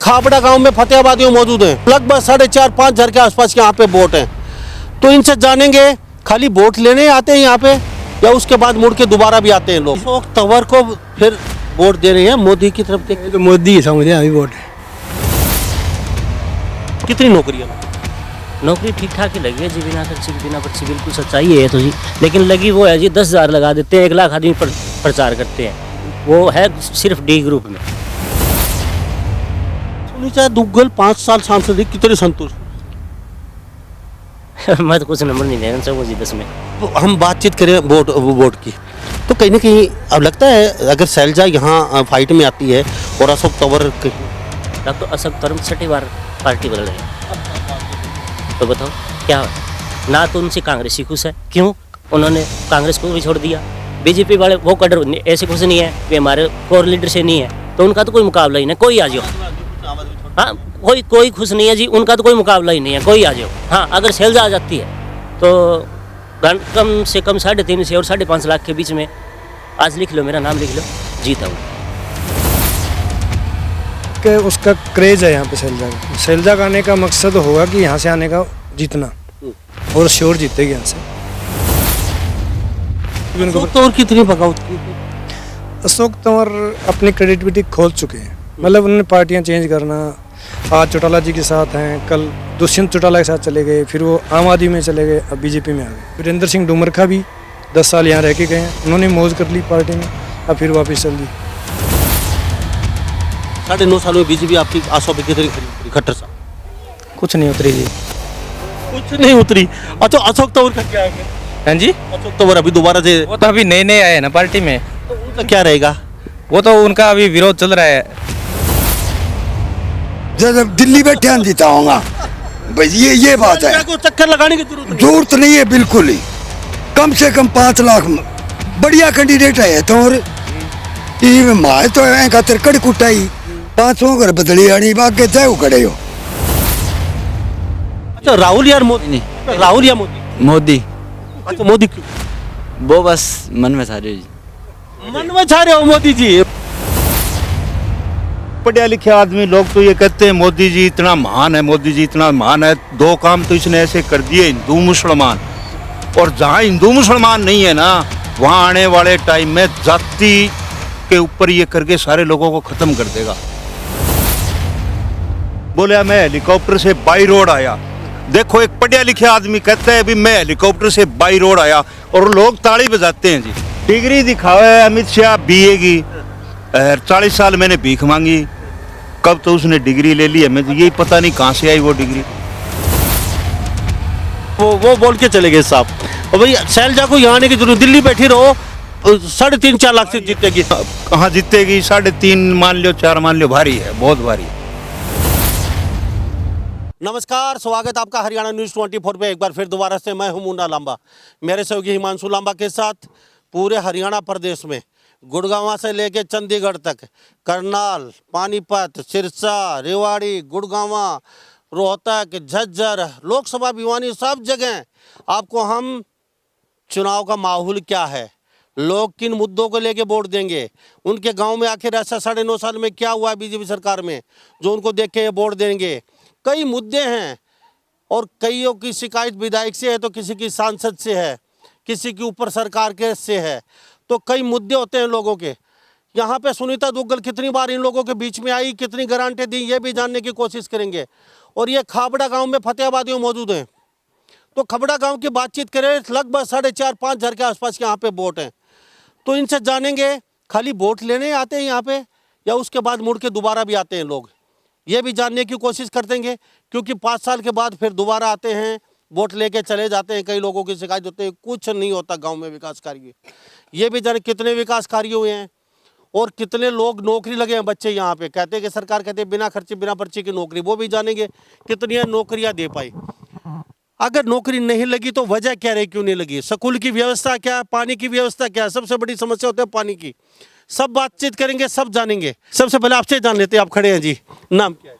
खाबड़ा गांव में फतेहाबादियों मौजूद हैं। लगभग 4,500 के आसपास यहाँ पे वोट हैं। तो इनसे जानेंगे खाली वोट लेने आते हैं यहाँ पे या उसके बाद मुड़ के दोबारा भी आते हैं लोग। अशोक तंवर को फिर वोट दे रहे हैं मोदी की तरफ देख। तो मोदी समझे अभी वोट है। कितनी नौकरियां? नौकरी ठीक ठाक ही लगी है जी, बिना खर्चे की बिना पर्ची, बिल्कुल सच्चाई है तो जी। लेकिन लगी वो है जी 10,000 लगा देते हैं, 1 लाख आदमी प्रचार करते हैं, वो है सिर्फ डी ग्रुप में। सुनीता दुग्गल 5 साल सांसद रही, कितने संतुष्ट? मैं तो कुछ नंबर नहीं देना चाहूँगा जी 10 में। तो हम बातचीत करें वोट की, तो कहीं ना कहीं अब लगता है अगर शैलजा यहाँ फाइट में आती है और अशोक तंवर डॉक्टर अशोक तंवर 6ठी बार पार्टी बदल रहे हैं, तो बताओ क्या ना? तो उनसे कांग्रेस ही खुश है, क्यों? उन्होंने कांग्रेस को भी छोड़ दिया। बीजेपी वाले वो कैडर ऐसे खुश नहीं है कि हमारे कोर लीडर से नहीं है, तो उनका तो कोई मुकाबला ही नहीं। कोई आ जाओ, हाँ कोई खुश नहीं है जी, उनका तो कोई मुकाबला ही नहीं है, कोई आ जाओ। हाँ अगर शैलजा आ जाती है तो कम से कम 3.5 से और 5.5 लाख के बीच में, आज लिख लो, मेरा नाम लिख लो, जीता हूँ। कि उसका क्रेज है यहाँ पे शैलजा का आने का मकसद होगा कि यहाँ से आने का जीतना, और श्योर जीतेगी यहाँ से। अशोक तंवर कितनी बगावत की? अशोक तंवर अपनी क्रेडिबिलिटी खोल चुके हैं, मतलब उन्होंने पार्टियाँ चेंज करना, आज चौटाला जी के साथ हैं, कल दुष्यंत चौटाला के साथ चले गए, फिर वो आम आदमी में चले गए, अब बीजेपी में आ गए। वीरेंद्र सिंह डुमरखा भी 10 साल यहाँ रह के गए हैं, उन्होंने मौज कर ली पार्टी में, अब फिर वापस चल दी। 9.5 साल में बीजेपी आपकी आशा पे कितनी खड़ी? खट्टर साहब कुछ नहीं उतरी जी, कुछ नहीं उतरी। अच्छा अशोक तंवर का क्या है? हाँ जी, अशोक तंवर अभी दोबारा से, वो तो अभी नए नए आए हैं ना पार्टी में, तो उनका क्या रहेगा? वो तो उनका अभी विरोध चल रहा है। जब दिल्ली में ध्यान देता होगा भाई, ये बात है। को चक्कर लगाने की जरूरत नहीं है बिल्कुल ही। कम से कम 5 लाख बढ़िया कैंडिडेट है तो, और माए तो खातर कड़ कुटाई 500 घर बदली आनी बागे तय खड़े हो। अच्छा राहुल यार मोदी, राहुल या मोदी? मोदी। अच्छा मोदी क्यों? वो बस मन में सारे जी, मन में छा रहे हो मोदी जी। पढ़े लिखे आदमी लोग तो ये कहते हैं मोदी जी इतना महान है, मोदी जी इतना महान है। 2 काम तो इसने ऐसे कर दिए, हिंदू मुसलमान। और जहाँ हिंदू मुसलमान नहीं है ना, वहाँ आने वाले टाइम में जाति के ऊपर ये करके सारे लोगों को खत्म कर देगा। बोले मैं हेलीकॉप्टर से बाई रोड आया। देखो एक पढ़े लिखे आदमी कहता है अभी मैं हेलीकॉप्टर से बाई रोड आया, और लोग ताली बजाते हैं जी। डिग्री दिखावे अमित शाह BA की, 40 साल मैंने भीख मांगी, कब तो उसने डिग्री ले ली, हमें तो यही पता नहीं कहाँ से आई वो डिग्री। वो बोल के चले गए साहब। और भाई शैलजा को यहाँ आने की जरूरत, दिल्ली बैठी रहो 3.5-4 लाख से जीतेगी। कहाँ जीतेगी? 3.5 मान लो, 4 मान लो, भारी है, बहुत भारी है। नमस्कार, स्वागत आपका हरियाणा न्यूज़ 24 पे। एक बार फिर दोबारा से मैं हूं मुन्ना लांबा, मेरे सहयोगी हिमांशु लांबा के साथ पूरे हरियाणा प्रदेश में गुड़गांव से लेके चंडीगढ़ तक, करनाल, पानीपत, सिरसा, रेवाड़ी, गुड़गांव, रोहतक, झज्जर, लोकसभा भिवानी, सब जगह आपको हम चुनाव का माहौल क्या है, लोग किन मुद्दों को लेके वोट देंगे, उनके गांव में आखिर ऐसा 9.5 साल में क्या हुआ बीजेपी सरकार में जो उनको देख के वोट देंगे। कई मुद्दे हैं और कईयों की शिकायत विधायक से है तो किसी की सांसद से है, किसी के ऊपर सरकार के से है, तो कई मुद्दे होते हैं लोगों के। यहाँ पे सुनीता दुग्गल कितनी बार इन लोगों के बीच में आई, कितनी गारंटी दी, ये भी जानने की कोशिश करेंगे। और ये खाबड़ा गांव में फतेहाबादियों मौजूद हैं, तो खाबड़ा गांव की बातचीत करें, लगभग 4,500 के आसपास यहाँ पे वोट हैं। तो इनसे जानेंगे खाली वोट लेने आते हैं यहाँ पे या उसके बाद मुड़ के दोबारा भी आते हैं लोग, ये भी जानने की कोशिश करते, क्योंकि 5 साल के बाद फिर दोबारा आते हैं, वोट लेके चले जाते हैं। कई लोगों की शिकायत होती है कुछ नहीं होता गांव में विकास कार्य, ये भी जाने कितने विकास कार्य हुए हैं और कितने लोग नौकरी लगे हैं बच्चे यहाँ पे। कहते हैं कि सरकार कहते हैं बिना खर्चे बिना पर्ची की नौकरी, वो भी जानेंगे कितनी नौकरियाँ दे पाई। अगर नौकरी नहीं लगी तो वजह क्या रही, क्यों नहीं लगी, स्कूल की व्यवस्था क्या है, पानी की व्यवस्था क्या है, सबसे बड़ी समस्या होती है पानी की। सब बातचीत करेंगे, सब जानेंगे। सबसे पहले आपसे जान लेते हैं, आप खड़े हैं जी, नाम क्या है?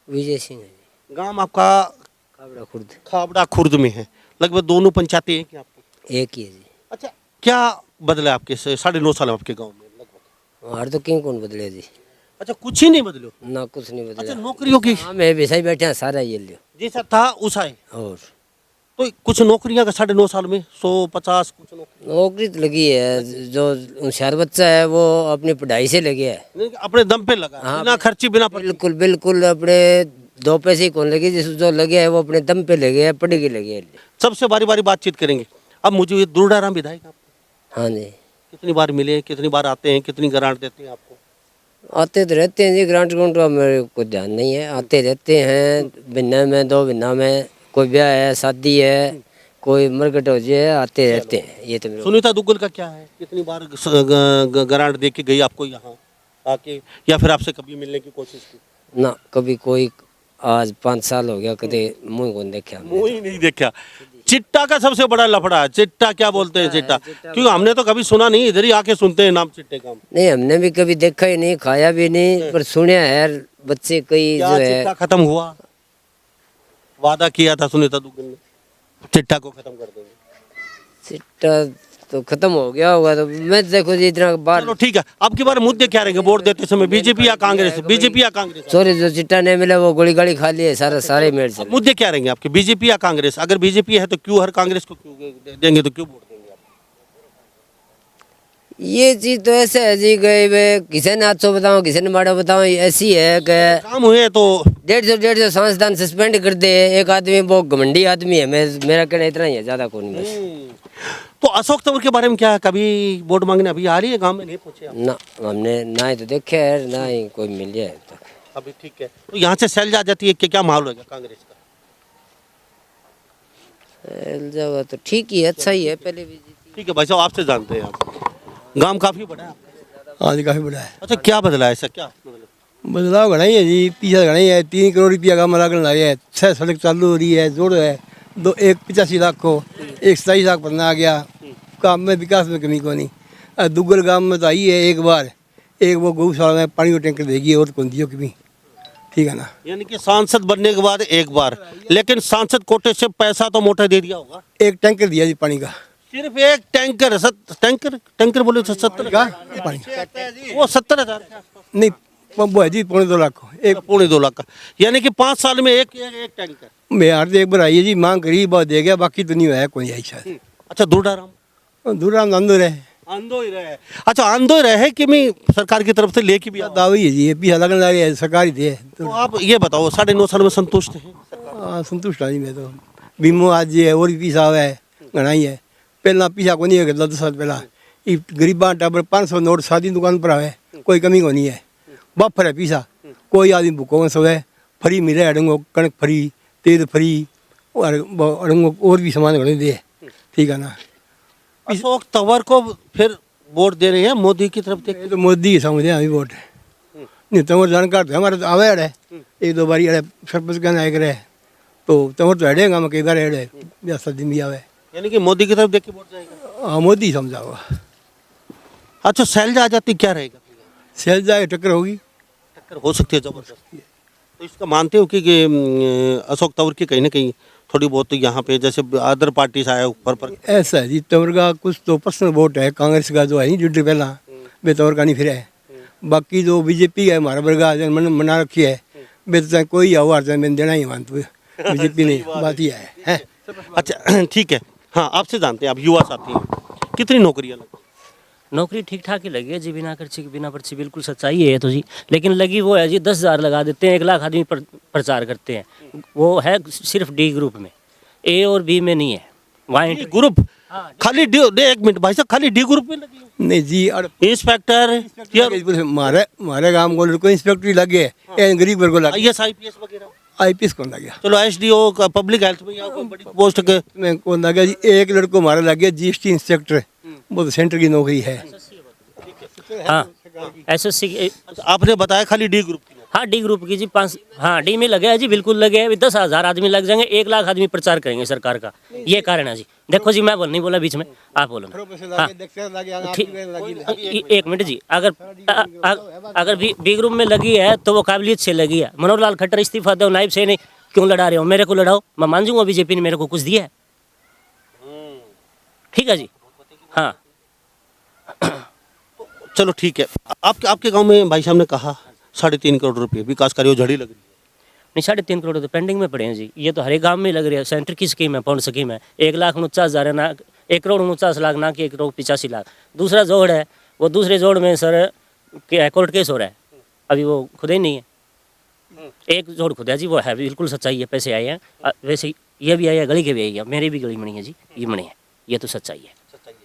विजय सिंह है। गांव आपका खाबड़ा खुर्द। खाबड़ा खुर्द में है। लगभग दोनों पंचायतें एक ही आपकी? एक ही है जी। अच्छा, क्या बदला आपके 9.5 साल आपके गांव में? लगभग और तो क्यों कौन बदले जी, अच्छा कुछ ही नहीं बदलो। ना कुछ नहीं अच्छा बदला। नौकरियों की हाँ मैं वैसा ही बैठे हैं सारा ये लियो। जैसा था उसा है। और तो कुछ नौकरियां का 9.5 साल में 150 कुछ नौकरी नौकरी तो लगी है, जो होशियार बच्चा है वो अपनी पढ़ाई से लगे है। नहीं, अपने दम पे लगा हाँ, बिना खर्ची बिना पर्ची। बिल्कुल बिल्कुल अपने 2 पैसे ही कौन लगे, जिस जो लगे है वो अपने दम पे लगे है, पढ़े के लगे है। सबसे बारी बारी बातचीत करेंगे। अब मुझे ये दुर्डाराम विधायक आपको हाँ जी कितनी बार मिले, कितनी बार आते हैं, कितनी ग्रांट देते हैं आपको? आते तो रहते हैं जी, ग्रांट ग्रांट का मेरे को ध्यान नहीं है, आते रहते हैं महीने में 2 महीना में, कोई ब्याह है शादी है कोई मरकट हो जाए आते रहते हैं। ये तो मेरे सुनीता दुग्गल का क्या है, कितनी बार ग्रांट दे के गई आपको यहाँ आके, या फिर आपसे कभी मिलने की कोशिश की? ना कभी कोई, आज 5 साल हो गया कभी मुँह को देखा हमने। मुँह ही नहीं देखा। चिट्टा का सबसे बड़ा लफड़ा है, चिट्टा क्या बोलते हैं चिट्टा, क्योंकि हमने तो कभी सुना नहीं, इधर ही आके सुनते हैं नाम चिट्टे का। नहीं हमने भी कभी देखा ही नहीं, खाया भी नहीं, पर सुना है बच्चे कई क्या जो है। चिट्टा खत्म हुआ? वादा किया था सुनीता दुग्गल ने चिट्टा को खत्म कर देंगे। चिट्टा तो खत्म हो गया होगा, तो मैं देखो जी इतना बार चलो ठीक है, अब की बार मुद्दे क्या रहेंगे वोट देते समय, बीजेपी या कांग्रेस? बीजेपी या कांग्रेस? सॉरी जो चिट्टा नहीं मिला वो गोली गाड़ी खा लिए सारे मेड़ से। मुद्दे क्या रहेंगे आपके, बीजेपी या कांग्रेस? अगर बीजेपी है तो क्यों, हर कांग्रेस को क्यों देंगे तो क्यों वोट देंगे आप? ये चीज तो ऐसे है जी, गए वे किसी ने अच्छो बताओ किसी ने माड़ा बताओ, ऐसी है कि काम हुए तो 150 सांसदान सस्पेंड कर दे। एक आदमी वो घमंडी आदमी है, मेरा कहना इतना ही है, ज्यादा कोई नहीं बस। तो अशोक तंवर के बारे में क्या है, कभी वोट मांगने अभी आ रही है गांव में? नहीं पहुंचे आप? ना हमने ना ही तो देखे है ना ही कोई मिल जाए अब तक। अभी ठीक है, तो यहाँ से सेल जा जाती है कि क्या माहौल होगा कांग्रेस का? जब तो ठीक ही है, अच्छा ही है, पहले भी जीती। ठीक है भाई साहब, आपसे जानते हैं आप, गांव काफी बड़ा है आपका। हाँ जी काफ़ी बड़ा है। अच्छा क्या बदला है, ऐसा क्या मतलब? बदलाव घना ही है जी, पीछे घना ही है। 3 करोड़ रुपया का लागण लगा है, 6 सड़क चालू हो रही है, जोड़ है, एक 85 लाख को, एक 27 लाख बनना आ गया। काम में विकास में कमी को नहीं। दुग्गल गांव में तो आई है एक बार, एक वो गौशाला में पानी का टैंकर देगी और कौन दियो कभी, ठीक है ना। यानी कि सांसद बनने के बाद एक बार, लेकिन सांसद कोटे से पैसा तो मोटा दे दिया होगा। एक टैंकर दिया जी पानी का, सिर्फ एक टैंकर, टैंकर बोले तो 70 का पानी वो 70,000 नहीं, वो है जी 2.25 लाख को एक। 2.25 लाख का, यानी कि 5 साल में एक टैंकर। बिहार से एक बार आई है जी, मांग करी बहुत दे गया, बाकी तो नहीं हुआ है कोई आई शायद। अच्छा दुर्डाराम दूराम अंदर है, आंदो ही रहे। अच्छा आंदो ही रहे कि मैं सरकार की तरफ से लेके भी आओ? दावी है जी, ये पीछा लगन लगा है सरकारी थे। तो आप ये बताओ 9.5 साल में संतुष्ट हैं? हाँ संतुष्ट आदमी मैं तो। बीमो आज है और भी पीछा हुआ है, घना ही है। पहला पीछा को नहीं है, 10 साल पहला गरीबा टाबर 500 नोट शादी दुकान पर आवे, कोई कमी को नहीं है। बफर है पीछा, कोई आदमी भूखों सो है, फ्री मिले अड़ंगो, कणक फ्री, तेल फ्री, और अड़ंगो और भी सामान घने दे, ठीक है ना। अशोक तंवर को फिर वोट दे रहे हैं मोदी की तरफ ये तो मोदी ही समझे अभी वोट नहीं, तंवर जानकार तो हमारे तो आवे अड़े, 1-2 बारी अड़े सरपंच का नायक रहे, तो तंवर तो अड़ेगा मैं कई बार अड़े या सदी में आवे। यानी कि मोदी की तरफ देख के वोट जाएगा। हाँ मोदी ही समझा हुआ। अच्छा शैलजा आ जाती क्या रहेगा? शैलजा की टक्कर होगी, टक्कर हो सकती है जबरदस्त। तो इसका मानते हो कि अशोक तंवर की कहीं ना कहीं थोड़ी बहुत तो यहाँ पे जैसे अदर पार्टी आया ऊपर पर? ऐसा है जी, तंवर का कुछ तो पर्सनल वोट है, कांग्रेस का जो है नहीं जुटे पहला वे तंवर का नहीं फिर है। बाकी जो बीजेपी है हमारा वर्गा मन मना रखी है, वे तो कोई आवाज मैंने देना ही मानते हुए बीजेपी नहीं, बात ही है। अच्छा ठीक है, हाँ आपसे जानते हैं, आप युवा साथी हैं, कितनी नौकरियाँ लगी? नौकरी ठीक ठाक ही लगी है जी, बिना खर्ची बिना पर्ची, बिल्कुल सच्चाई है तो जी। लेकिन लगी वो है जी 10,000 लगा देते हैं, 1 लाख आदमी प्रचार करते हैं, वो है सिर्फ डी ग्रुप में, ए और बी में नहीं है। वहाँ ग्रुप खाली डी, एक मिनट भाई साहब, खाली डी ग्रुप में लगी? नहीं जी, और इंस्पेक्टर हमारे गांव को लड़को इंस्पेक्टर लगे, गरीब वर्ग को लगे, IAS IPS वगैरह, IPS कौन लगे? चलो SDO का पब्लिक हेल्थ में यहाँ कोई बड़ी पोस्ट के मैं कौन लगे जी, एक लड़को हमारा लगे GST इंस्पेक्टर, वो तो सेंटर की नौकरी है। हाँ SSC आपने बताया खाली डी ग्रुप की? हाँ डी ग्रुप की जी 5, हाँ डी में लगे है जी, बिल्कुल लगे है। 10,000 आदमी लग जाएंगे, 1 लाख आदमी प्रचार करेंगे सरकार का, ये कारण है जी। देखो जी मैं नहीं बोला बीच में, आप बोलो ना। हाँ एक मिनट जी, अगर बी ग्रुप में लगी है तो वो काबिलियत से लगी है। मनोहर लाल खट्टर इस्तीफा दो, नायब से नहीं क्यों लड़ा रहे हो, मेरे को लड़ाओ, मैं मान जाऊंगा बीजेपी ने मेरे को कुछ दिया है, ठीक है जी। हाँ चलो ठीक है, आपके गांव में भाई साहब ने कहा 3.5 करोड़ रुपए विकास कार्यों झड़ी लग रही है। नहीं 3.5 करोड़ तो पेंडिंग में पड़े हैं जी। ये तो हर एक गांव में लग रही है। सेंटर की स्कीम है, पौंड स्कीम है। 1,49,000 है ना, 1,49,00,000 ना कि 1,85,00,000। दूसरा जोड़ है, वो दूसरे जोड़ में सर कोर्ट केस हो रहा है, अभी वो खुद ही नहीं है। एक जोड़ खुदा जी, वो है बिल्कुल सच्चाई है, पैसे आए हैं। वैसे ये भी आया, गली के भी आई है, मेरी भी गली बनी है जी, ये बनी है, ये तो सच्चाई है।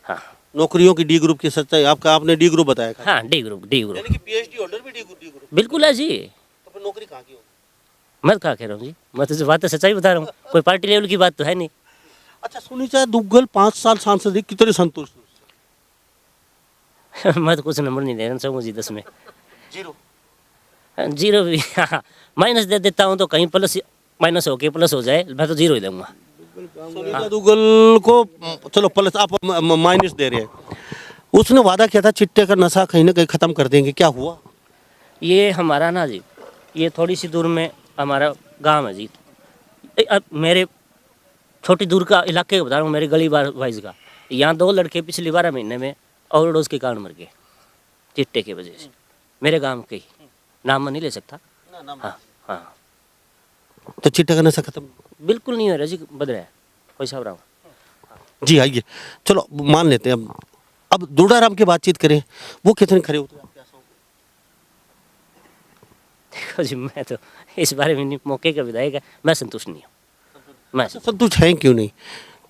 हाँ, नौकरियों की डी ग्रुप की सच्चाई आपने डी ग्रुप बताया। हाँ, डी ग्रुप यानी कि पीएचडी होल्डर भी डी ग्रुप बिल्कुल है जी। तो फिर नौकरी कहाँ की होगी? मैं कहा कह रहा हूँ जी, मैं तो बात सच्चाई बता रहा हूँ, कोई पार्टी लेवल की बात तो है नहीं। अच्छा, सुनीता दुग्गल 5 साल सांसद कितने संतुष्ट? मैं तो कुछ नंबर नहीं दे रहा हूँ जी, 10 में 0 जीरो भी। हाँ, माइनस दे देता हूँ तो कहीं प्लस माइनस हो के प्लस हो जाए, मैं तो 0 ही दूंगा। सुनीता दुग्गल को चलो प्लस, आप माइनस दे रहे हैं। उसने वादा किया था चिट्टे का नशा कहीं ना कहीं खत्म कर देंगे, क्या हुआ? ये हमारा ना जी, ये थोड़ी सी दूर में हमारा गांव है जी। अब मेरे छोटी दूर का इलाके का बता रहा हूँ, मेरी गली वाइज का। यहाँ 2 लड़के पिछले 12 महीने में ओवरडोज के कारण मर गए चिट्टे की वजह से, मेरे गांव के ही। नाम मैं नहीं ले सकता। हाँ हाँ, तो चिट्टे का नशा खत्म बिल्कुल नहीं हो रहा जी, बद रहा है, कोई सब रहा हूँ जी। आइए चलो मान लेते हैं। अब दुडाराम की बातचीत करें, वो कितने खरे होते हैं आपके आंसू? देखो जी, मैं तो इस बारे में नहीं, मौके का विधायक है, मैं संतुष्ट नहीं हूँ। मैं संतुष्ट हैं क्यों नहीं?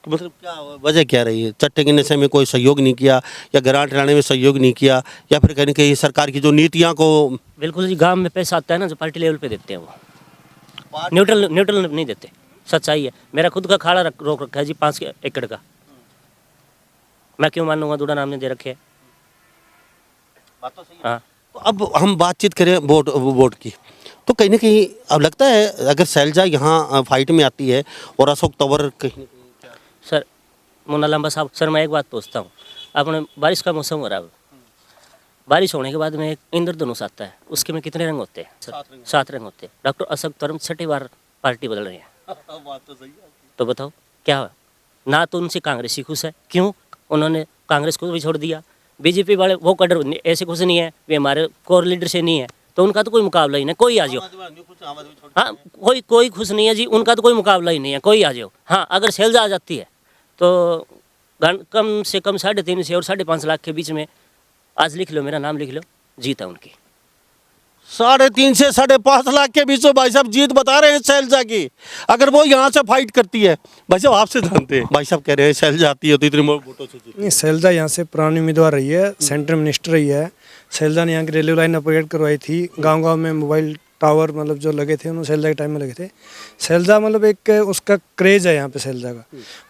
मतलब क्या वजह क्या रही है? चट्टे के नशे में कोई सहयोग नहीं किया, या ग्रांट लाने में सहयोग नहीं किया, या फिर कहीं कहीं सरकार की जो नीतियां को? बिल्कुल जी, गांव में पैसा आता है ना जो पार्टी लेवल पे देते हैं, वो न्यूट्रल नहीं देते, सच्चाई है। मेरा खुद का खाड़ा रोक रखा है जी 5 एकड़ का, मैं क्यों मानूंगा दुडाराम ने दे रखे है। बात तो सही है। हाँ, तो अब हम बातचीत करें वोट की, तो कहीं ना कहीं अब लगता है अगर शैलजा यहाँ फाइट में आती है और अशोक तंवर कहीं सर मुन्ना लांबा साहब, सर मैं एक बात पूछता हूँ, आपने बारिश का मौसम हो रहा है, बारिश होने के बाद में एक इंद्रधनुष आता है, उसके में कितने रंग होते हैं सर? 7 रंग होते हैं। डॉक्टर अशोक तंवर 6ठी बार पार्टी बदल रहे हैं। बात तो सही है। तो बताओ क्या हुआ? ना तो उनसे कांग्रेसी खुश है, क्यों? उन्होंने कांग्रेस को भी छोड़ दिया। बीजेपी वाले वो कडर ऐसे खुश नहीं है, वे हमारे कोर लीडर से नहीं है, तो उनका तो कोई मुकाबला ही नहीं, कोई आ जाओ। हाँ, कोई खुश नहीं है जी, उनका तो कोई मुकाबला ही नहीं है, कोई आ जाओ। हाँ, अगर शैलजा आ जाती है तो कम से कम 3.5 से और 5.5 लाख के बीच में, आज लिख लो, मेरा नाम लिख लो, जीत है उनकी। 3.5 से 5.5 लाख के बीच में भाई साहब जीत बता रहे हैं शैलजा की। अगर वो यहाँ से फाइट करती है, भाई साहब आपसे जानते हैं, भाई साहब कह रहे हैं शैलजा आती है तो इतने वोटों से जीत। नहीं, शैलजा यहाँ से पुरानी उम्मीदवार रही है, सेंट्रल मिनिस्टर रही है। शैलजा ने यहाँ की रेलवे लाइन अपग्रेड करवाई थी, गांव-गांव में मोबाइल टावर मतलब जो लगे थे उन्होंने शैलजा के टाइम में लगे थे। शैलजा मतलब एक उसका क्रेज़ है यहाँ पे शैलजा का।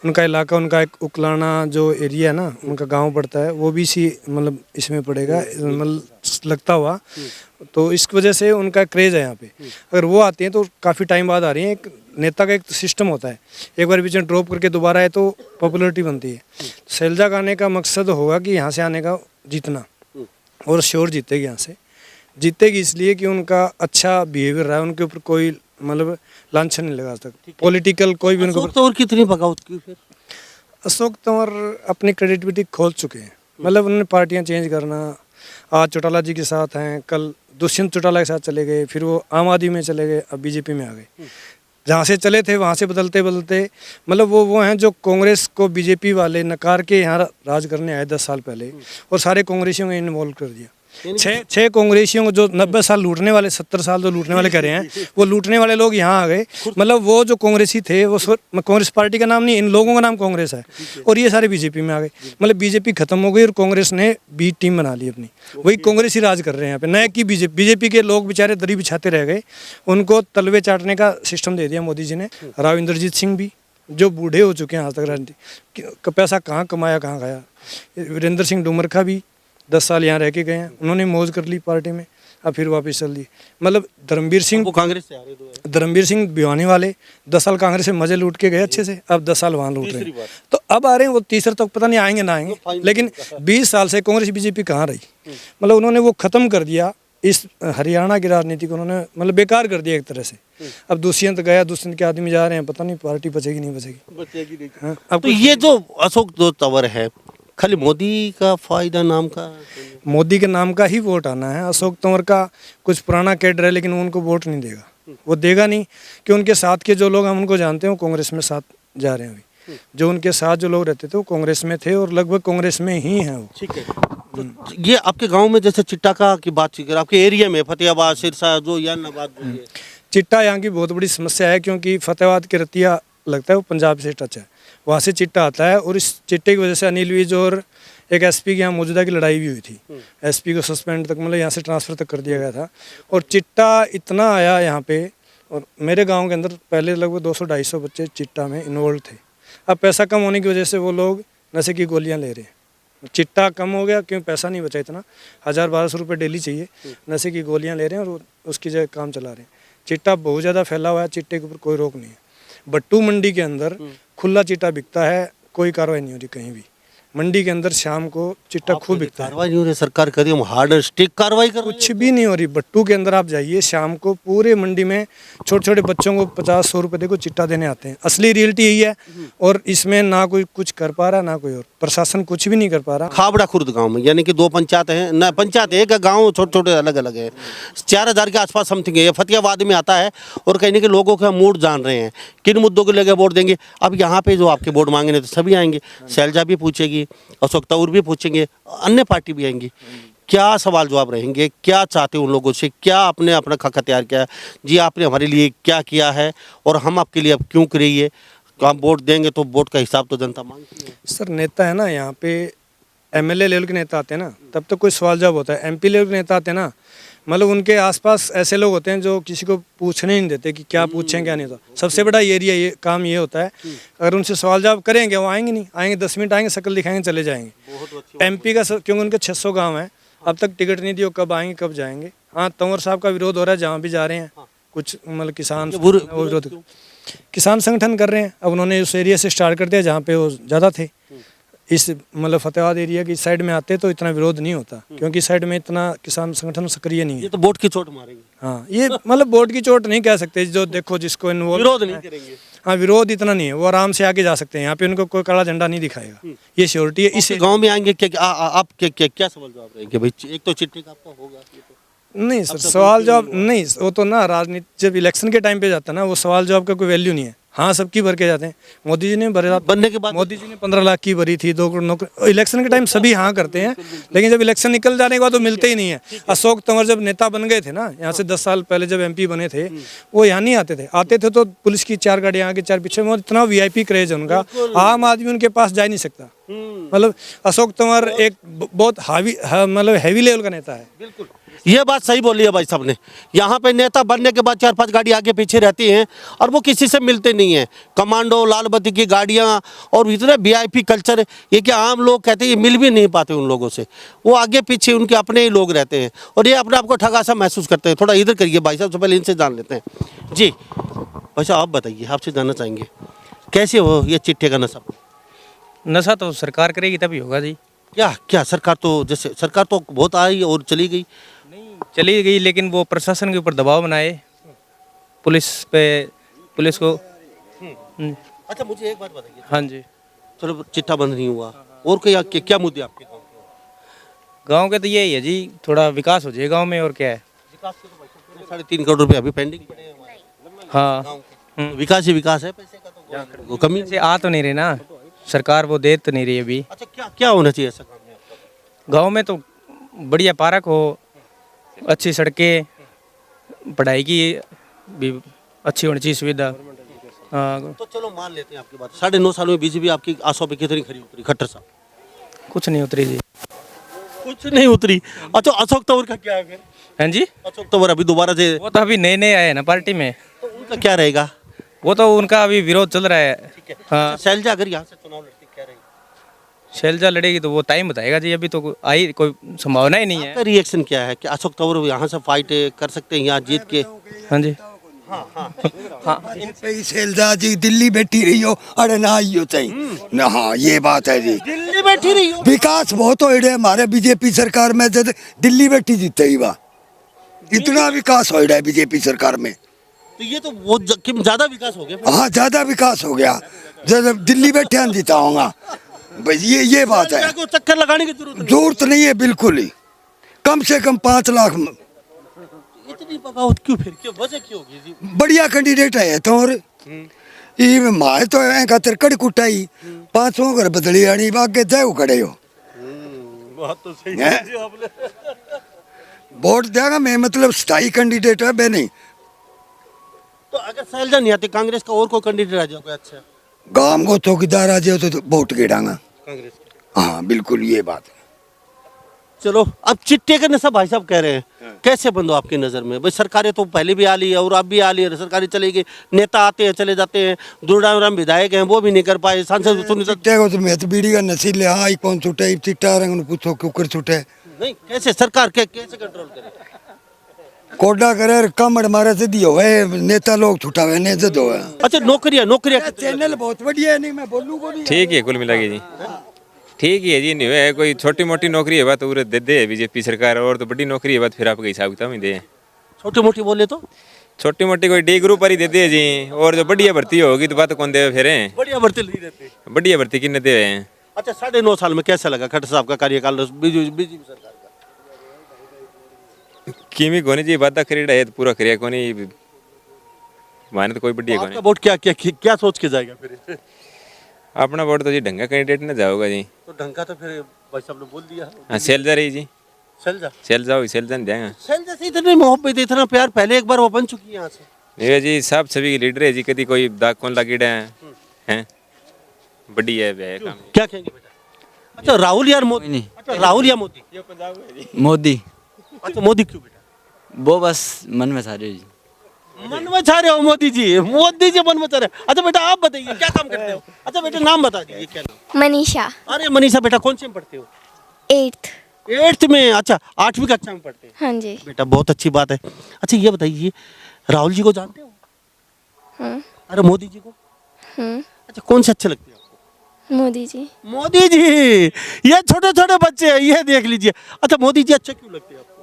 उनका इलाका, उनका एक उकलाना जो एरिया है ना, उनका गांव पड़ता है, वो भी इसी मतलब इसमें पड़ेगा, मतलब लगता हुआ, तो इस वजह से उनका क्रेज़ है यहाँ पे। अगर वो आती हैं तो काफ़ी टाइम बाद आ रही हैं। एक नेता का एक सिस्टम होता है, एक बार बीच में ड्रॉप करके दोबारा आए तो पॉपुलरिटी बनती है। शैलजा का आने का मकसद होगा कि यहाँ से आने का जीतना, और श्योर जीतेगी यहाँ से। जीतेगी इसलिए कि उनका अच्छा बिहेवियर रहा है, उनके ऊपर कोई मतलब लांछन नहीं लगा आज तक, पॉलिटिकल कोई भी उनके ऊपर। और कितनी बगावत की फिर? अशोक तंवर अपनी क्रेडिबिलिटी खोल चुके हैं, मतलब उन्होंने पार्टियां चेंज करना, आज चौटाला जी के साथ हैं, कल दुष्यंत चौटाला के साथ चले गए, फिर वो आम आदमी में चले गए, अब बीजेपी में आ गए। जहाँ से चले थे वहाँ से बदलते बदलते, मतलब वो हैं जो कांग्रेस को बीजेपी वाले नकार के यहाँ राज करने आए 10 साल पहले, और सारे कांग्रेसियों को इन्वॉल्व कर दिया। छह कांग्रेसियों को जो 90 साल लूटने वाले, 70 साल जो लूटने वाले कह रहे हैं, वो लूटने वाले लोग यहाँ आ गए। मतलब वो जो कांग्रेसी थे, वो कांग्रेस पार्टी का नाम नहीं, इन लोगों का नाम कांग्रेस है, और ये सारे बीजेपी में आ गए। मतलब बीजेपी खत्म हो गई और कांग्रेस ने बी टीम बना ली अपनी, वही कांग्रेस ही राज कर रहे हैं यहाँ पे, नए की बीजेपी के लोग बेचारे दरी बिछाते रह गए, उनको तलवे चाटने का सिस्टम दे दिया मोदी जी ने। राव इंद्रजीत सिंह भी जो बूढ़े हो चुके हैं आज तक राजनीति, पैसा कहाँ कमाया कहाँ गया। वीरेंद्र सिंह डुमरखा भी 10 साल यहाँ रह के गए हैं, उन्होंने मौज कर ली पार्टी में, अब फिर वापस चल दी। मतलब धर्मवीर सिंह, कांग्रेस से आ रहे दो, धर्मवीर सिंह भिवानी वाले 10 साल कांग्रेस से मजे लूट के गए अच्छे से, अब 10 साल वहाँ लूट रहे हैं, तो अब आ रहे हैं वो तीसरे तक, पता नहीं आएंगे ना आएंगे, लेकिन 20 साल से कांग्रेस बीजेपी कहाँ रही। मतलब उन्होंने वो खत्म कर दिया, इस हरियाणा की राजनीति को उन्होंने मतलब बेकार कर दिया एक तरह से। अब दुष्यंत गया, दुष्यंत के आदमी जा रहे हैं, पता नहीं पार्टी बचेगी नहीं बचेगी। अब तो ये जो अशोक तंवर है, खाली मोदी का फायदा नाम का? मोदी के नाम का ही वोट आना है। अशोक तंवर का कुछ पुराना कैडर है, लेकिन वो उनको वोट नहीं देगा, वो देगा नहीं कि उनके साथ के जो लोग हम उनको जानते हैं वो कांग्रेस में साथ जा रहे हैं। अभी जो उनके साथ जो लोग रहते थे वो कांग्रेस में थे और लगभग कांग्रेस में ही हैं वो। ठीक है। तो ये आपके गांव में जैसे चिट्टा का की बात करें, आपके एरिया में फतेहाबाद, सिरसा, जो यानाबाद, जो ये चिट्टा यहाँ की बहुत बड़ी समस्या है, क्योंकि फतेहाबाद के रतिया लगता है वो पंजाब से टच है, वहाँ से चिट्टा आता है। और इस चिट्टे की वजह से अनिल विज और एक एसपी की यहाँ मौजूदा की लड़ाई भी हुई थी। एसपी को सस्पेंड तक, मतलब यहाँ से ट्रांसफ़र तक कर दिया गया था। और चिट्टा इतना आया यहाँ पे, और मेरे गांव के अंदर पहले लगभग 200-250 बच्चे चिट्टा में इन्वॉल्व थे। अब पैसा कम होने की वजह से वो लोग नशे की गोलियाँ ले रहे हैं। चिट्टा कम हो गया क्यों, पैसा नहीं बचा इतना, 1000-1200 रुपये डेली चाहिए, नशे की गोलियाँ ले रहे हैं और उसकी जगह काम चला रहे हैं। चिट्टा बहुत ज़्यादा फैला हुआ है, चिट्टे के ऊपर कोई रोक नहीं है। बट्टू मंडी के अंदर खुला चिट्टा बिकता है, कोई कार्रवाई नहीं हो रही कहीं भी। मंडी के अंदर शाम को चिट्टा खूब बिकता है, कार्रवाई नहीं हो रही, सरकार कर रही है, हार्ड एंड स्ट्रिक्ट कार्रवाई कर रही है। कुछ भी नहीं हो रही। बट्टू के अंदर आप जाइए शाम को, पूरे मंडी में छोटे छोटे बच्चों को 50-100 रुपये देखो चिट्टा देने आते हैं। असली रियलिटी यही है। और इसमें ना कोई कुछ कर पा रहा, ना कोई और प्रशासन कुछ भी नहीं कर पा रहा। खाबड़ा खुर्द गांव में, यानी कि 2 पंचायत हैं, ना पंचायत एक गांव छोटे छोटे अलग अलग है, 4000 के आसपास समथिंग है। ये फतेहाबाद में आता है और कहीं ना कहीं लोगों का मूड जान रहे हैं, किन मुद्दों को लेकर वोट देंगे। अब यहाँ पे जो आपके वोट मांगेंगे तो सभी आएंगे, शैलजा भी पूछेगी, अशोक तंवर भी पूछेंगे, अन्य पार्टी भी आएंगी। क्या सवाल जवाब रहेंगे, क्या चाहते हैं उन लोगों से, क्या आपने अपना खाका तैयार किया है जी, आपने हमारे लिए क्या किया है और हम आपके लिए अब क्यों करिए। तो आप वोट देंगे तो वोट का हिसाब तो जनता मांगती है। सर नेता है ना, यहाँ पे एमएलए लेवल के नेता आते हैं ना, तब तक कोई सवाल जवाब होता है। एमपी लेवल के नेता आते हैं ना, मतलब उनके आसपास ऐसे लोग होते हैं जो किसी को पूछने नहीं देते कि क्या पूछें क्या नहीं होता। सबसे बड़ा एरिया ये काम ये होता है, अगर उनसे सवाल जवाब करेंगे वो आएंगे नहीं, आएंगे 10 मिनट आएंगे, शक्ल दिखाएंगे चले जाएंगे। एमपी का क्योंकि उनके 600 गाँव हैं, अब तक टिकट नहीं दिया, कब आएंगे कब जाएंगे। हाँ, तंवर साहब का विरोध हो रहा है जहाँ भी जा रहे हैं, कुछ मतलब किसान विरोध, किसान संगठन कर रहे हैं। अब उन्होंने उस एरिया से स्टार्ट कर दिया जहाँ पे वो ज़्यादा थे। इस मतलब फतेहाबाद एरिया की साइड में आते तो इतना विरोध नहीं होता, क्योंकि साइड में इतना किसान संगठन सक्रिय नहीं है। ये तो वोट की चोट मारेंगे। हाँ, ये मतलब वोट की चोट नहीं कह सकते, जो देखो जिसको इन्वॉल्व विरोध नहीं करेंगे। हाँ, विरोध इतना नहीं है, वो आराम से आगे जा सकते हैं। यहाँ पे उनको कोई काला झंडा नहीं दिखाएगा, ये श्योरिटी है। इस गांव में आएंगे आप क्या सवाल जवाब रहेंगे भाई? एक तो चिट्ठी का आपका होगा, नहीं सर, सवाल जवाब नहीं, वो तो ना राजनीति जब इलेक्शन के टाइम पे जाता है ना, वो सवाल जवाब का कोई वैल्यू नहीं है। हाँ, सबकी भर के जाते हैं। मोदी जी ने भरे, बनने के बाद मोदी जी ने 15 लाख की भरी थी, 2 करोड़ नौकरी। इलेक्शन के टाइम सभी हाँ करते हैं, लेकिन जब इलेक्शन निकल जाने के बाद तो मिलते ही नहीं है। अशोक तंवर जब नेता बन गए थे ना, यहाँ से 10 साल पहले जब एमपी बने थे, वो यहाँ नहीं आते थे। आते थे तो पुलिस की 4 गाड़ियाँ आगे 4 पीछे, मतलब इतना वीआईपी क्रेज है उनका, आम आदमी उनके पास जा नहीं सकता। मतलब अशोक तंवर एक बहुत मतलब हैवी लेवल का नेता है। बिल्कुल, ये बात सही बोली है भाई साहब ने। यहाँ पे नेता बनने के बाद 4-5 गाड़ी आगे पीछे रहती हैं और वो किसी से मिलते नहीं हैं। कमांडो, लाल बत्ती की गाड़ियाँ और इतने वीआईपी कल्चर, ये क्या आम लोग कहते हैं, ये मिल भी नहीं पाते उन लोगों से। वो आगे पीछे उनके अपने ही लोग रहते हैं और ये अपने आप को ठगा सा महसूस करते हैं। थोड़ा इधर करिए भाई साहब, से पहले इनसे जान लेते हैं जी। भाई साहब आप बताइए, आपसे जानना चाहेंगे कैसे हो ये चिट्ठे का नशा? नशा तो सरकार करेगी तभी होगा जी। क्या सरकार तो, जैसे सरकार तो बहुत आई और चली गई, चली गई, लेकिन वो प्रशासन के ऊपर दबाव बनाए, पुलिस को। अच्छा, मुझे एक बात बताइए। हाँ जी। चलो चिट्ठा बंद नहीं हुआ, और क्या मुद्दे आपके गांव के तो यही है जी, थोड़ा विकास हो जाए गांव में, और क्या है। विकास के तो 3.5 करोड़ रुपए अभी पेंडिंग पड़े हैं हमारे। हाँ, विकास ही विकास है, पैसे का तो कमी से आ तो नहीं रही ना सरकार, वो दे तो नहीं रही अभी। अच्छा, क्या होना चाहिए ऐसा गाँव में? तो बढ़िया पार्क हो, अच्छी सड़कें, पढ़ाई की भी अच्छी होनी चाहिए सुविधा। हाँ, तो चलो मान लेते हैं आपकी बात। 9.5 सालों में बीजेपी आपकी आशा पे कितनी खरी उतरी? खट्टर साहब कुछ नहीं उतरी जी, कुछ नहीं उतरी। अच्छा, अशोक तंवर का क्या है फिर? हाँ जी, अशोक तंवर अभी दोबारा से, वो तो अभी नए आए हैं ना पार्टी में, तो उनका क्या रहेगा? वो तो उनका अभी विरोध चल रहा है। हाँ, शैलजा अगर यहाँ से चुनाव लड़ती क्या रहेगी? शैलजा लड़ेगी तो वो टाइम बताएगा जी, अभी तो आई कोई संभावना ही नहीं है। आपका रिएक्शन क्या है कि अशोक तंवर यहाँ से फाइट कर सकते हैं यहाँ जीत के? हाँ जी, शैलजा जी दिल्ली बैठी रही हो, अरे ना आई हो चाहिए ना। हाँ, ये बात है जी, दिल्ली बैठी रही हो। विकास बहुत हो रहा है हमारे बीजेपी सरकार में, जब दिल्ली बैठी जीते ही वहाँ इतना विकास हो रहा है बीजेपी सरकार में। तो ये तो बहुत ज्यादा विकास हो गया। हाँ, ज्यादा विकास हो गया, जब दिल्ली बैठे हम जीता होगा। बस ये बात है। को चक्कर लगाने की जरूरत नहीं। जरूरत नहीं है बिल्कुल ही। कम से कम 5 लाख इतनी बगावत क्यों, फिर क्यों, वजह क्यों होगी जी? बढ़िया कैंडिडेट है तो और ये माए तो है खातिर कड़ कुटाई 500 घर बदली आनी बागे जाओ खड़े हो। बात तो सही है। जी आपने। वोट देगा मैं मतलब स्थायी कैंडिडेट है बे नहीं। तो अगर शैलजा नहीं आती कांग्रेस का और कोई कैंडिडेट आ जाओगे? अच्छा, गांव को चौकीदार आ जाओ तो वोट गिरांगा। कांग्रेस का। हाँ बिल्कुल ये बात है। चलो, अब चिट्टे का नशा भाई साहब कह रहे हैं, कैसे बंद हो आपकी नज़र में? भाई सरकारें तो पहले भी आ ली है और अब भी आ ली है, सरकारें चली गई, नेता आते हैं चले जाते हैं, दूरदाराम विधायक हैं वो भी नहीं कर पाए, सांसद सुनिए चिट्टे को तो मैं तो बीड़ी का नशीले हाँ ही कौन छूटे चिट्टा रंग पूछो क्यों छूटे नहीं, कैसे सरकार कैसे कंट्रोल करे? कोडा करे कमर मारे सीधी होवे नेता लोग छुटावे ने जद होवे। अच्छा, नौकरियां चैनल बहुत बढ़िया है नहीं मैं बोलूँ को नहीं। ठीक है कुल मिला के जी, ठीक ही है जी। नहीं है कोई छोटी मोटी नौकरी है बात उरे दे दे बीजेपी सरकार, और तो बड़ी नौकरी है बात फिर आपके हिसाब किताब ही दे। छोटी मोटी बोले तो छोटी मोटी कोई डी ग्रुप पर ही दे दे जी, और जो बढ़िया भर्ती होगी तो बात कौन दे फिर? बढ़िया भर्ती नहीं देते। बढ़िया भर्ती किन्ने दे? अच्छा, 9.5 साल में कैसा लगा खट्टर साहब का कार्यकाल बीजेपी सरकार का? किमी कोनी जी वादा करीड़ा है तो पूरा करिया कोनी, माने तो कोई बढ़िया आपका कोनी। वोट क्या सोच के जाएगा फिर? अपना वोट तो जी ढंगा कैंडिडेट ने जाओगा जी। तो ढंग का तो फिर भाई साहब ने बोल दिया। हाँ शैलजा रही जी, शैलजा शैलजा नहीं देंगे। शैलजा से इतनी मोहब्बत इतना प्यार पहले एक बार वो बन चुकी है यहाँ से। ये जी सब सभी के लीडर है जी, कभी कोई दाग कौन लगीड़ा है बढ़िया है काम। क्या कहेंगे बेटा? अच्छा, राहुल यार मोदी नहीं। अच्छा, राहुल या मोदी? मोदी अच्छा, मोदी क्यों बेटा? वो बस मन में सारे जी। मन में छा रहे हो मोदी जी मन में छा रहे हो। अच्छा बेटा, आप बताइए क्या काम करते हो? अच्छा बेटा, नाम बता दीजिए, क्या नाम? मनीषा। अरे मनीषा बेटा, कौन से में पढ़ते हो? 8th। 8th में? अच्छा, 8वीं कक्षा में पढ़ते हैं। हाँ जी। बेटा बहुत अच्छी बात है। अच्छा ये बताइए, राहुल जी को जानते हो? हाँ। अरे मोदी जी को? अच्छा, कौन से अच्छे लगते हैं आपको? मोदी जी। मोदी जी, ये छोटे छोटे बच्चे हैं, ये देख लीजिए। अच्छा, मोदी जी अच्छे क्यों लगते हैं आपको?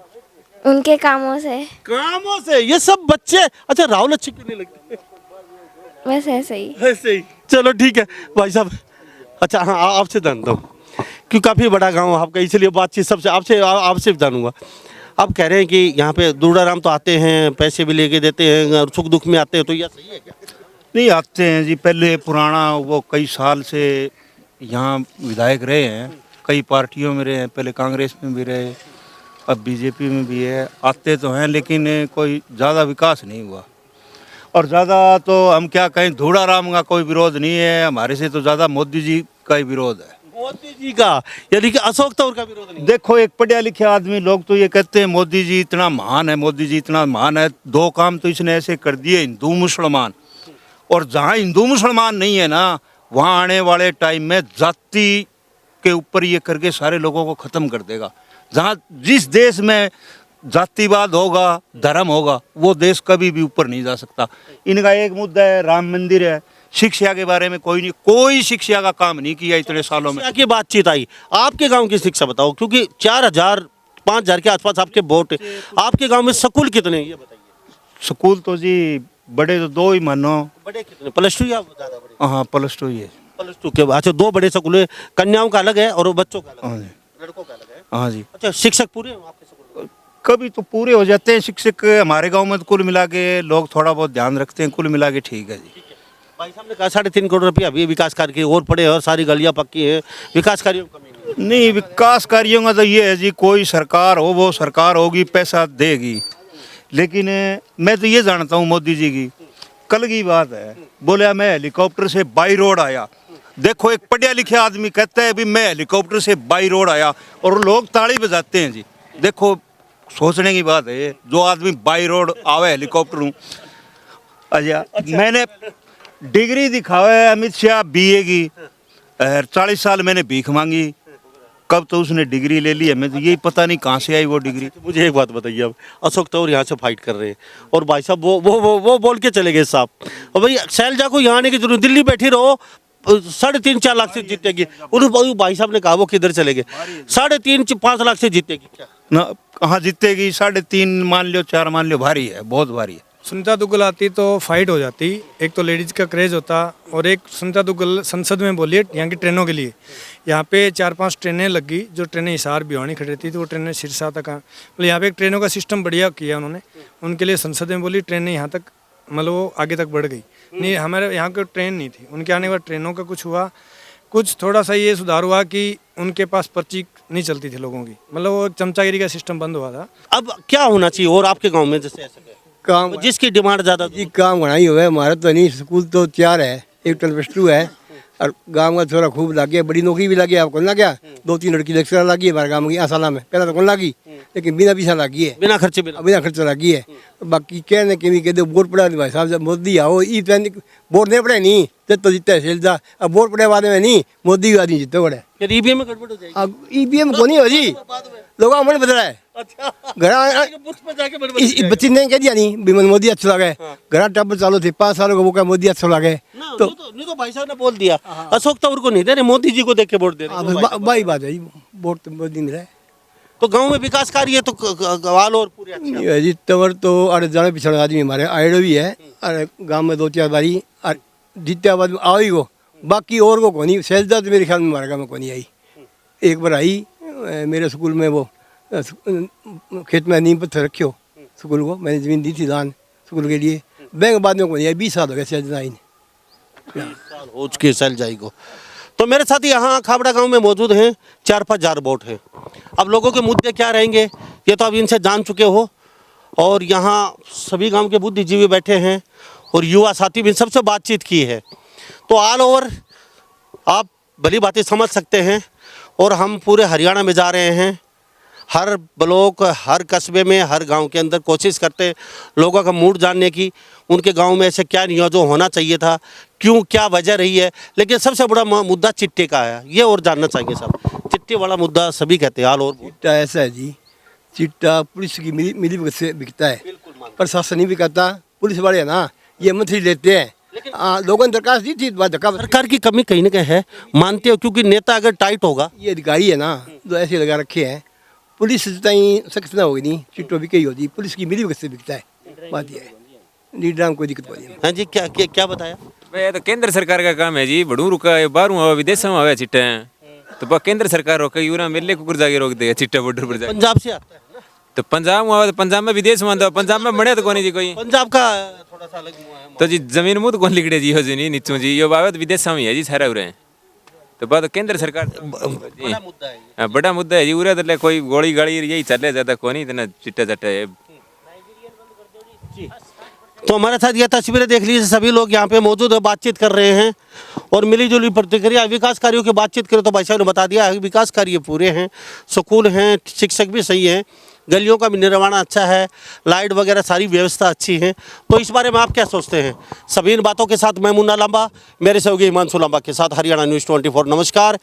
उनके कामों से। कामों से? ये सब बच्चे। अच्छा, राहुल अच्छे क्यों नहीं लगते? बस ऐसे ही। ऐसे ही। चलो ठीक है भाई साहब। अच्छा हाँ, आपसे जानता हूँ क्यों, काफ़ी बड़ा गांव आपका, इसलिए बातचीत सबसे आपसे जानूंगा। आप कह रहे हैं कि यहाँ पे दूरदाराम तो आते हैं, पैसे भी लेके देते हैं और सुख दुख में आते हैं, तो यह सही है क्या? नहीं आते हैं जी, पहले पुराना वो कई साल से यहाँ विधायक रहे हैं, कई पार्टियों में रहे हैं, पहले कांग्रेस में भी रहे, अब बीजेपी में भी है। आते तो हैं लेकिन कोई ज़्यादा विकास नहीं हुआ, और ज़्यादा तो हम क्या कहें, धूड़ाराम का कोई विरोध नहीं है हमारे से, तो ज़्यादा मोदी जी का ही विरोध है। मोदी जी का, यानी कि अशोक तंवर का विरोध नहीं? देखो, एक पढ़े लिखे आदमी लोग तो ये कहते हैं मोदी जी इतना महान है, मोदी जी इतना महान है। 2 काम तो इसने ऐसे कर दिए, हिंदू मुसलमान, और जहाँ हिंदू मुसलमान नहीं है ना, वहाँ आने वाले टाइम में जाति के ऊपर ये करके सारे लोगों को ख़त्म कर देगा। जहाँ जिस देश में जातिवाद होगा, धर्म होगा, वो देश कभी भी ऊपर नहीं जा सकता। इनका एक मुद्दा है राम मंदिर है, शिक्षा के बारे में कोई शिक्षा का काम नहीं किया इतने सालों में। शिक्षा की बातचीत आई, आपके गांव की शिक्षा बताओ, क्योंकि 4,000-5,000 के आसपास आपके वोट, आपके गांव में स्कूल कितने हैं ये बताइए? स्कूल तो जी बड़े तो 2 ही मानो। बड़े कितने, +2 या ज़्यादा बड़े? हाँ +2 ही है। +2 के बाद? अच्छा, 2 बड़े स्कूल है, कन्याओं का अलग है और बच्चों का अलग है, लड़कों का अलग है। हाँ जी। अच्छा, शिक्षक पूरे हैं आपके स्कूल में? कभी तो पूरे हो जाते हैं शिक्षक हमारे गांव में, तो कुल मिला के लोग थोड़ा बहुत ध्यान रखते हैं, कुल मिला के ठीक है जी। भाई साहब ने कहा 3.5 करोड़ रुपया अभी विकास कार्य के और पड़े और सारी गलियां पक्की हैं, विकास कार्यों में कमी नहीं। विकास कार्यों का तो ये है जी, कोई सरकार हो वो सरकार होगी, पैसा देगी, लेकिन मैं तो ये जानता हूँ मोदी जी की, कल की बात है, बोले मैं हेलीकॉप्टर से बाई रोड आया। देखो, एक पढ़ा लिखा आदमी कहता है भी मैं हेलीकॉप्टर से बाई रोड आया, और लोग ताली बजाते हैं जी। देखो, सोचने की बात है, जो आदमी बाई रोड आवे हेलीकॉप्टर। अच्छा, मैंने डिग्री दिखावा है अमित शाह BA की, 40 साल मैंने भीख मांगी, कब तो उसने डिग्री ले ली है, मैं तो यही पता नहीं कहाँ से आई वो डिग्री। मुझे एक बात बताइए, अब अशोक तंवर यहाँ से फाइट कर रहे हैं और भाई साहब वो बोल के चले गए साहब, और भाई शैलजा को यहाँ आने की जरूरत, दिल्ली बैठी रहो, 3.5-4 लाख से जीतेगी। उन भाई साहब ने कहा वो किधर चले गए, 3.5-5 लाख से जीतेगी क्या? ना कहाँ जीतेगी? 3.5 मान लो, 4 मान लो, भारी है, बहुत भारी है। सुनीता दुग्गल आती तो फाइट हो जाती। एक तो लेडीज़ का क्रेज़ होता और एक सुनीता दुग्गल संसद में बोली यहाँ की ट्रेनों के लिए। यहाँ पे 4-5 ट्रेनें लगी जो ट्रेनें हिसार भिवानी खड़ी रहती थी, वो ट्रेनें सिरसा तक मतलब यहाँ पे एक ट्रेनों का सिस्टम बढ़िया किया उन्होंने। उनके लिए संसद में बोली ट्रेनें यहाँ तक मतलब वो आगे तक बढ़ गई। नहीं हमारे यहाँ की ट्रेन नहीं थी, उनके आने के बाद ट्रेनों का कुछ हुआ, कुछ थोड़ा सा ये सुधार हुआ कि उनके पास पर्ची नहीं चलती थी लोगों की, मतलब वो चमचागिरी का सिस्टम बंद हुआ था। अब क्या होना चाहिए और आपके गांव में जैसे ऐसा काम जिसकी डिमांड ज़्यादा जी काम घना ही हुआ है हमारा तो नहीं। स्कूल तो 4 है, एक +2 है और गांव का थोड़ा खूब लग गया, बड़ी नौकरी भी लगी है। आपको ना क्या 2-3 लड़की लेक्चर लगी है हमारे गांव की आसाला में, पहले तो कौन लगी लेकिन बिना पैसा लगी है, बिना खर्चे बिना खर्चा लगी है। बाकी कहने के भी कहते वोट पड़ा भाई साहब जब मोदी आओ ई वोट नहीं पड़े नहीं जब तो जीतता है सेलदा, अब वोट पड़े बाद में नहीं मोदी आदमी जीते पड़े। फिर ईवीएम में गड़बड़ हो जाएगी। अब ईवीएम को नहीं हो जी, लोगों का मन बदला है। घर बच्ची ने कह दिया नहीं भी मोदी अच्छा लगे, घर टब चालू थे 5 सालों का वो क्या मोदी अच्छा लगे तो नहीं तो भाई साहब ने बोल दिया अशोक तंवर को नहीं दे रहे, मोदी जी को देख के वोट दे रहे। वही बात है जी, वोट तो मोदी मिला है। तो गांव में विकास कार्य तो गवाल और पूरे अच्छे जी तंवर तो अरे जाने पिछड़े आदमी हमारे आयडो भी है, अरे गांव में 2-4 बारी जीत्या बाद आओ ही को, बाकी और को कौन नहीं। सैलदा तो मेरे ख्याल में हमारे गाँव में कौन आई, एक बार आई मेरे स्कूल में वो खेत में नींव पत्थर रखियो स्कूल को, मैंने ज़मीन दी थी दान स्कूल के लिए, बैंक बाद में कौन आई। 20 साल हो गए सैलदा आई हो चुके सैलजाई को। तो मेरे साथ यहाँ खाबड़ा गांव में मौजूद हैं 4-5 हजार वोट हैं। अब लोगों के मुद्दे क्या रहेंगे ये तो अब इनसे जान चुके हो, और यहाँ सभी गांव के बुद्धिजीवी बैठे हैं और युवा साथी भी सबसे बातचीत की है। तो ऑल ओवर आप भली बातें समझ सकते हैं, और हम पूरे हरियाणा में जा रहे हैं, हर ब्लॉक हर कस्बे में हर गांव के अंदर कोशिश करते हैं लोगों का मूड जानने की, उनके गांव में ऐसे क्या नियोजन होना चाहिए था, क्यों क्या वजह रही है। लेकिन सबसे बड़ा मुद्दा चिट्टे का है, ये और जानना चाहिए सब। चिट्टे वाला मुद्दा सभी कहते हैं ऑल ओवर। चिट्टा ऐसा है जी, चिट्टा पुलिस की मिली भगत से बिकता है, प्रशासन नहीं बिकता। पुलिस वाले है ना ये मंथली लेते हैं, लोगों ने दरखास्त दी थी, सरकार की कमी कहीं ना कहीं है, मानते हो, क्योंकि नेता अगर टाइट होगा, ये अधिकारी है ना जो ऐसे लगा रखे हैं, पुलिस ताई सख्त ना होगी नहीं, चिट्टो भी कही होती, पुलिस की मिली भगत से बिकता है। बात ये है, लीडर में कोई दिक्कत नहीं है। हाँ जी क्या बताया भाई ये तो केंद्र सरकार का काम है जी, बड़ू रुका है बाहरों आवे विदेशों में आवे चिट्टे तो केंद्र सरकार रोके यूरा मेले कुकुर जाके रोक देगा चिट्टा बॉर्डर पर जाके। पंजाब से आता है ना, तो पंजाब में आवे तो पंजाब में विदेश में आता, पंजाब में बने तो कोनी जी कोई, पंजाब का थोड़ा सा अलग हुआ है तो जी जमीन मुँह तो कौन लिखड़े जी हो जी नहीं नीचू जी यो आवे तो विदेश में है जी सारा उरे, तो बात केंद्र सरकार बड़ा मुद्दा है जी उरे, तो कोई गोली गाड़ी यही चले जाता कोनी इतना चिट्टा चट्टा है। तो हमारे साथ ये तस्वीरें देख लीजिए, सभी लोग यहाँ पे मौजूद है, बातचीत कर रहे हैं और मिलीजुली प्रतिक्रिया। विकास कार्यों की बातचीत करें तो भाई साहब ने बता दिया है विकास कार्य पूरे हैं, स्कूल हैं, शिक्षक भी सही हैं, गलियों का भी निर्माण अच्छा है, लाइट वगैरह सारी व्यवस्था अच्छी है। तो इस बारे में आप क्या सोचते हैं? सभी इन बातों के साथ मैं मुन्ना लांबा, मेरे सहयोगी हिमांशु लांबा के साथ हरियाणा न्यूज़ 24। नमस्कार।